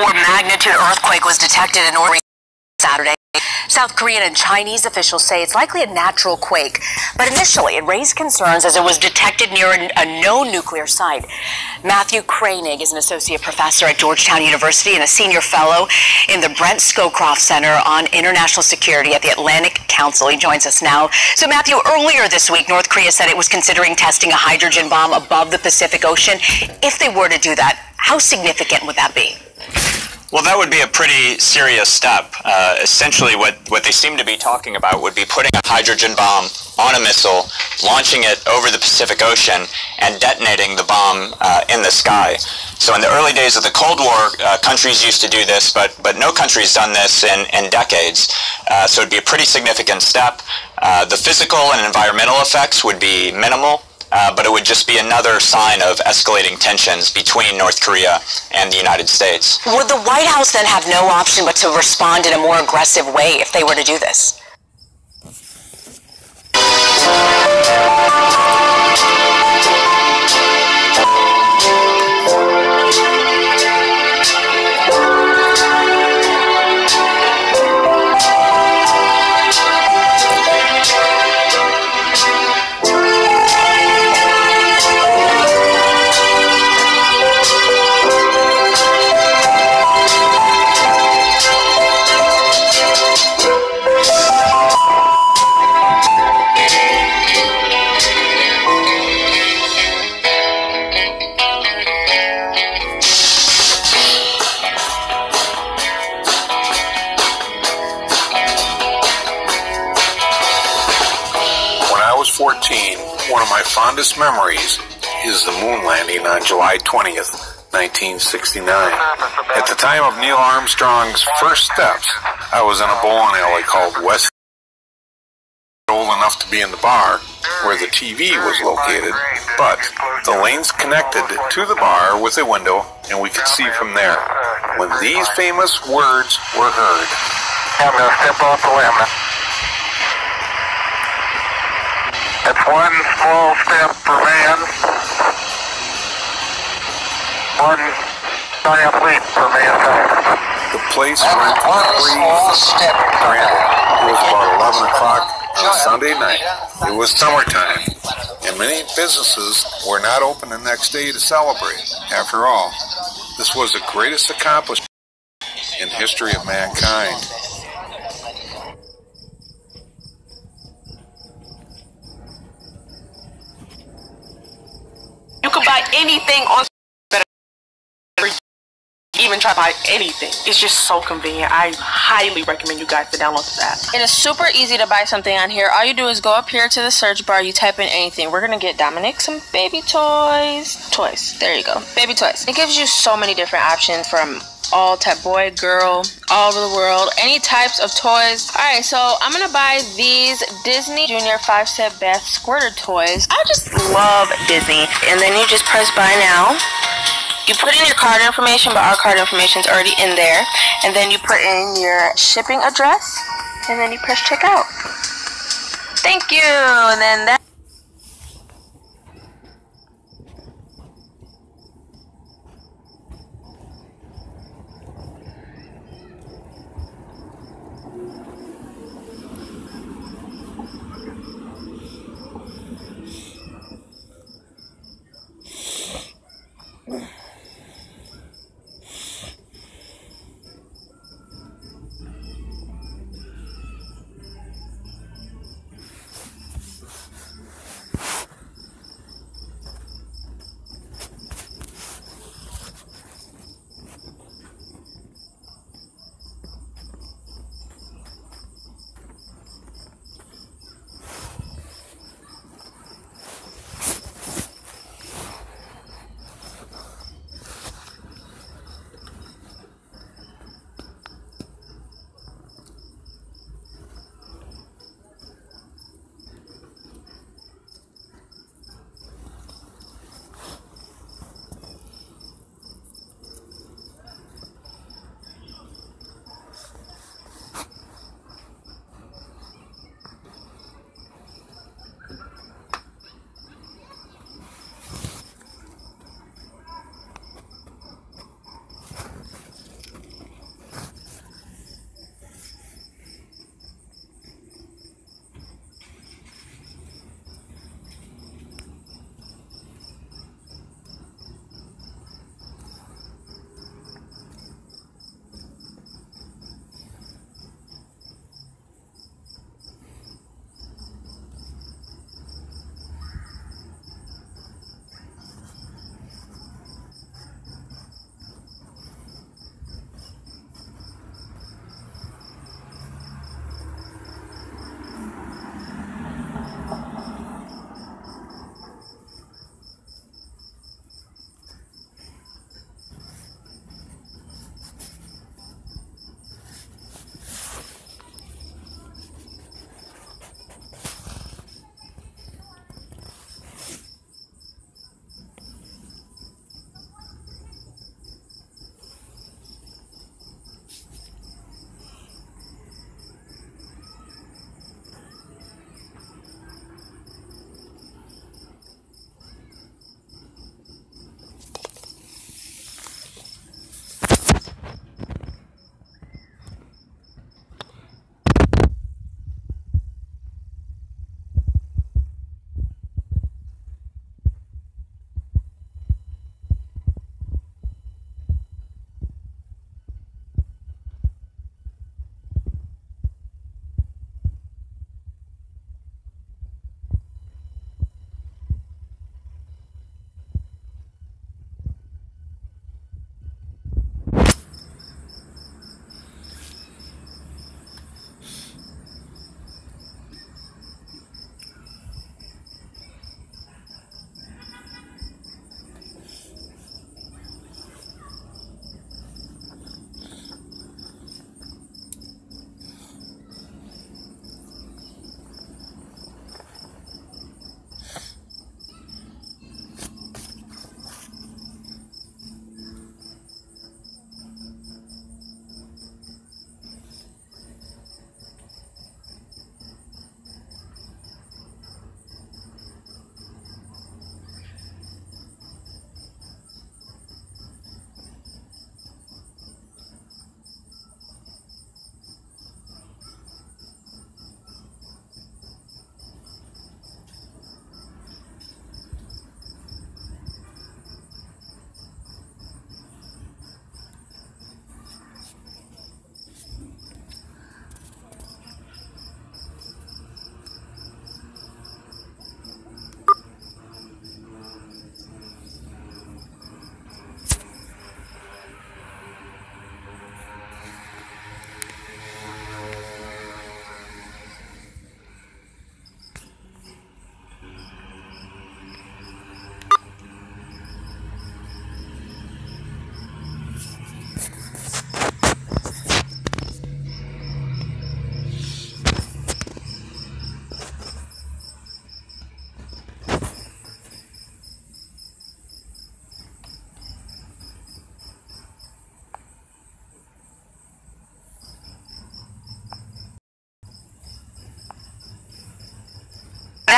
magnitude earthquake was detected in North Korea Saturday. South Korean and Chinese officials say it's likely a natural quake, but initially it raised concerns as it was detected near a known nuclear site. Matthew Koenig is an associate professor at Georgetown University and a senior fellow in the Brent Scowcroft Center on International Security at the Atlantic Council. He joins us now. So Matthew, earlier this week, North Korea said it was considering testing a hydrogen bomb above the Pacific Ocean. If they were to do that, how significant would that be? Well, that would be a pretty serious step. Essentially, what they seem to be talking about would be putting a hydrogen bomb on a missile, launching it over the Pacific Ocean, and detonating the bomb in the sky. So in the early days of the Cold War, countries used to do this, but no country's done this in decades. So it'd be a pretty significant step. The physical and environmental effects would be minimal. But it would just be another sign of escalating tensions between North Korea and the United States. Would the White House then have no option but to respond in a more aggressive way if they were to do this? One of my fondest memories is the moon landing on July 20th, 1969. At the time of Neil Armstrong's first steps, I was in a bowling alley called West. Old enough to be in the bar where the TV was located, but the lanes connected to the bar with a window, and we could see from there. When these famous words were heard, I'm going to step off the limb. It's one small step for man, one giant leap for mankind. The place went free. It was about 11 o'clock on a Sunday night. It was summertime, and many businesses were not open the next day to celebrate. After all, this was the greatest accomplishment in the history of mankind. You can buy anything on even try to buy anything. It's just so convenient. I highly recommend you guys to download this app. It is super easy to buy something on here. All you do is go up here to the search bar, you type in anything. We're gonna get Dominic some baby toys. There you go, baby toys. It gives you so many different options from all type, boy, girl, all over the world, any types of toys. Alright, so I'm gonna buy these Disney Junior 5-set bath squirter toys. I just love Disney. And then you just press buy now. You put in your card information, but our card information is already in there. And then you put in your shipping address, and then you press checkout. Thank you. And then that.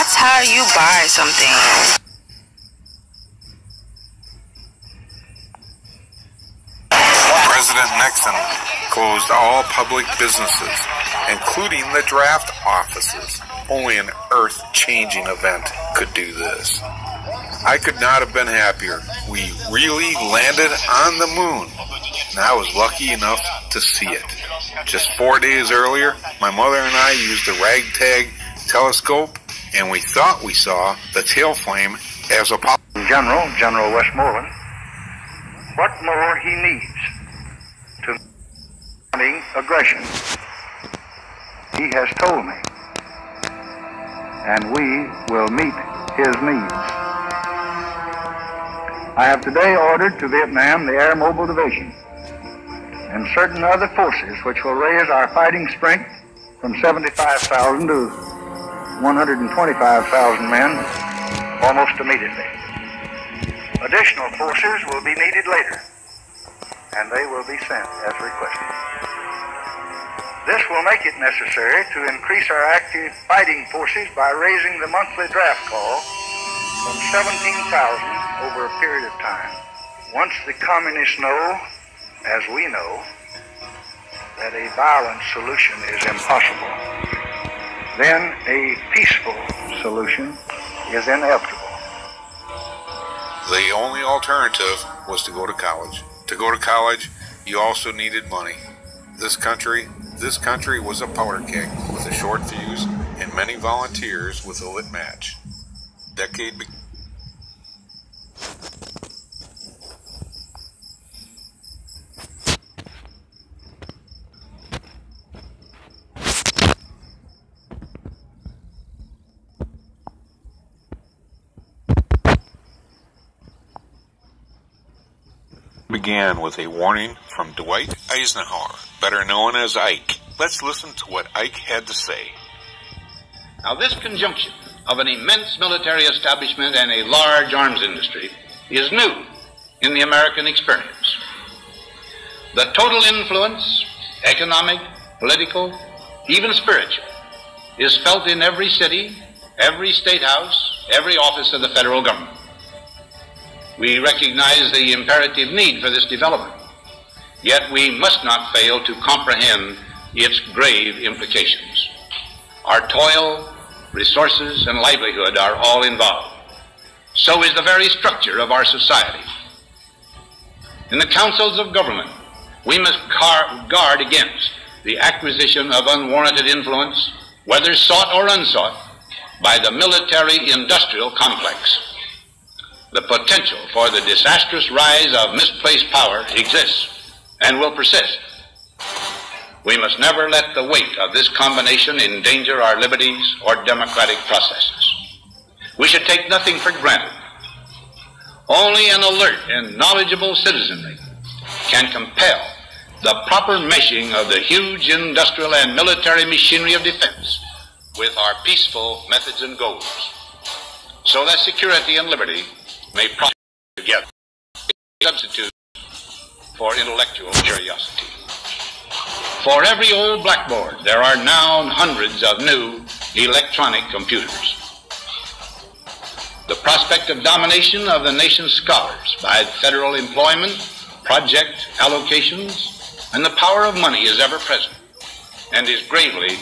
That's how you buy something. President Nixon closed all public businesses, including the draft offices. Only an earth-changing event could do this. I could not have been happier. We really landed on the moon, and I was lucky enough to see it. Just 4 days earlier, my mother and I used a ragtag telescope, and we thought we saw the tail flame as Apollo. General Westmoreland, what more he needs to aggression, he has told me, and we will meet his needs. I have today ordered to Vietnam the Air Mobile Division and certain other forces which will raise our fighting strength from 75,000 to 125,000 men almost immediately. Additional forces will be needed later, and they will be sent as requested. This will make it necessary to increase our active fighting forces by raising the monthly draft call from 17,000 over a period of time. Once the communists know, as we know, that a violent solution is impossible, then a peaceful solution is inevitable. The only alternative was to go to college. To go to college, you also needed money. This country was a powder keg with a short fuse and many volunteers with a lit match. Began with a warning from Dwight Eisenhower, better known as Ike. Let's listen to what Ike had to say. Now, this conjunction of an immense military establishment and a large arms industry is new in the American experience. The total influence, economic, political, even spiritual, is felt in every city, every state house, every office of the federal government. We recognize the imperative need for this development, yet we must not fail to comprehend its grave implications. Our toil, resources, and livelihood are all involved. So is the very structure of our society. In the councils of government, we must guard against the acquisition of unwarranted influence, whether sought or unsought, by the military-industrial complex. The potential for the disastrous rise of misplaced power exists and will persist. We must never let the weight of this combination endanger our liberties or democratic processes. We should take nothing for granted. Only an alert and knowledgeable citizenry can compel the proper meshing of the huge industrial and military machinery of defense with our peaceful methods and goals, so that security and liberty may prosper together, a substitute for intellectual curiosity. For every old blackboard, there are now hundreds of new electronic computers. The prospect of domination of the nation's scholars by federal employment, project allocations, and the power of money is ever present and is gravely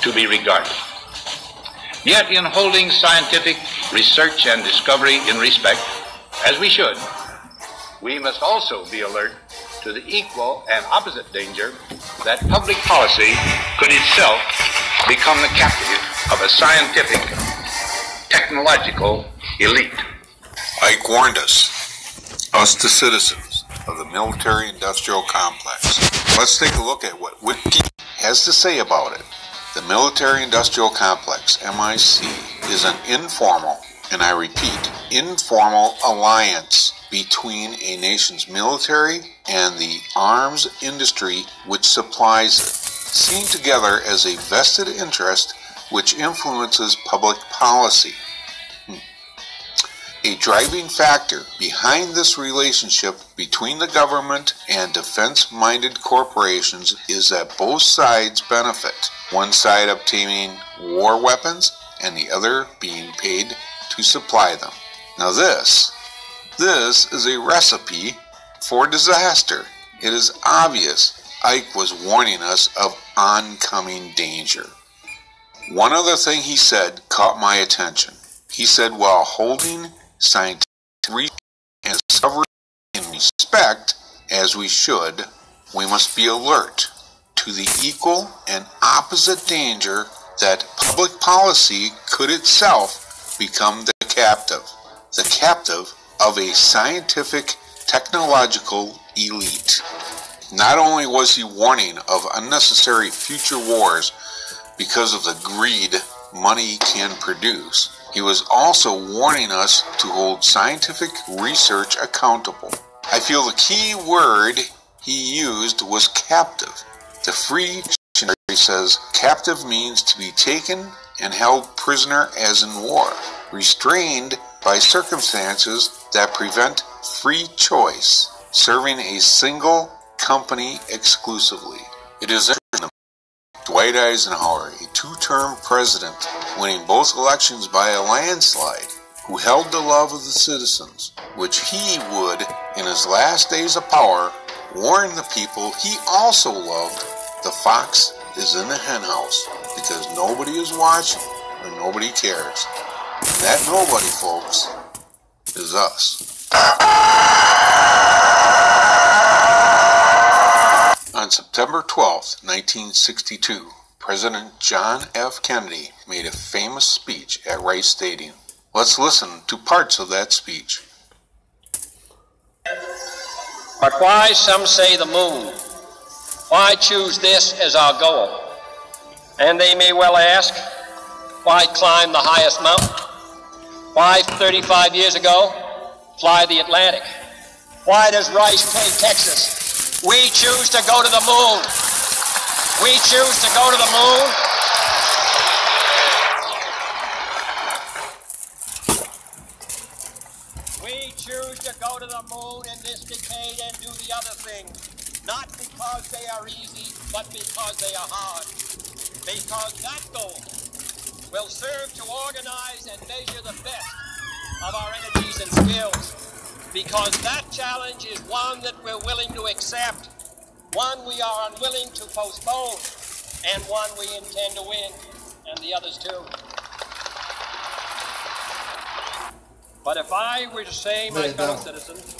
to be regarded. Yet in holding scientific research and discovery in respect, as we should, we must also be alert to the equal and opposite danger that public policy could itself become the captive of a scientific, technological elite. Ike warned us the citizens of the military-industrial complex. Let's take a look at what Wiki has to say about it. The military-industrial complex, MIC, is an informal, and I repeat, informal alliance between a nation's military and the arms industry, which supplies, seen together as a vested interest which influences public policy. A driving factor behind this relationship between the government and defense-minded corporations is that both sides benefit, one side obtaining war weapons and the other being paid to supply them. Now this is a recipe for disaster. It is obvious Ike was warning us of oncoming danger. One other thing he said caught my attention. He said while holding scientific research and discovery in respect, as we should, we must be alert to the equal and opposite danger that public policy could itself become the captive of a scientific, technological elite. Not only was he warning of unnecessary future wars because of the greed money can produce, he was also warning us to hold scientific research accountable. I feel the key word he used was captive. The Free Dictionary says captive means to be taken and held prisoner as in war, restrained by circumstances that prevent free choice, serving a single company exclusively. It is Dwight Eisenhower, a two-term president, winning both elections by a landslide, who held the love of the citizens, which he would, in his last days of power, warn the people he also loved. The fox is in the henhouse because nobody is watching and nobody cares. And that nobody, folks, is us. On September 12, 1962, President John F. Kennedy made a famous speech at Rice Stadium. Let's listen to parts of that speech. But why, some say, the moon? Why choose this as our goal? And they may well ask, why climb the highest mountain? Why, 35 years ago, fly the Atlantic? Why does Rice play Texas? We choose to go to the moon. We choose to go to the moon. We choose to go to the moon in this decade and do the other things, not because they are easy, but because they are hard. Because that goal will serve to organize and measure the best of our energies and skills. Because that challenge is one that we're willing to accept, one we are unwilling to postpone, and one we intend to win, and the others too. But if I were to say, my fellow citizens,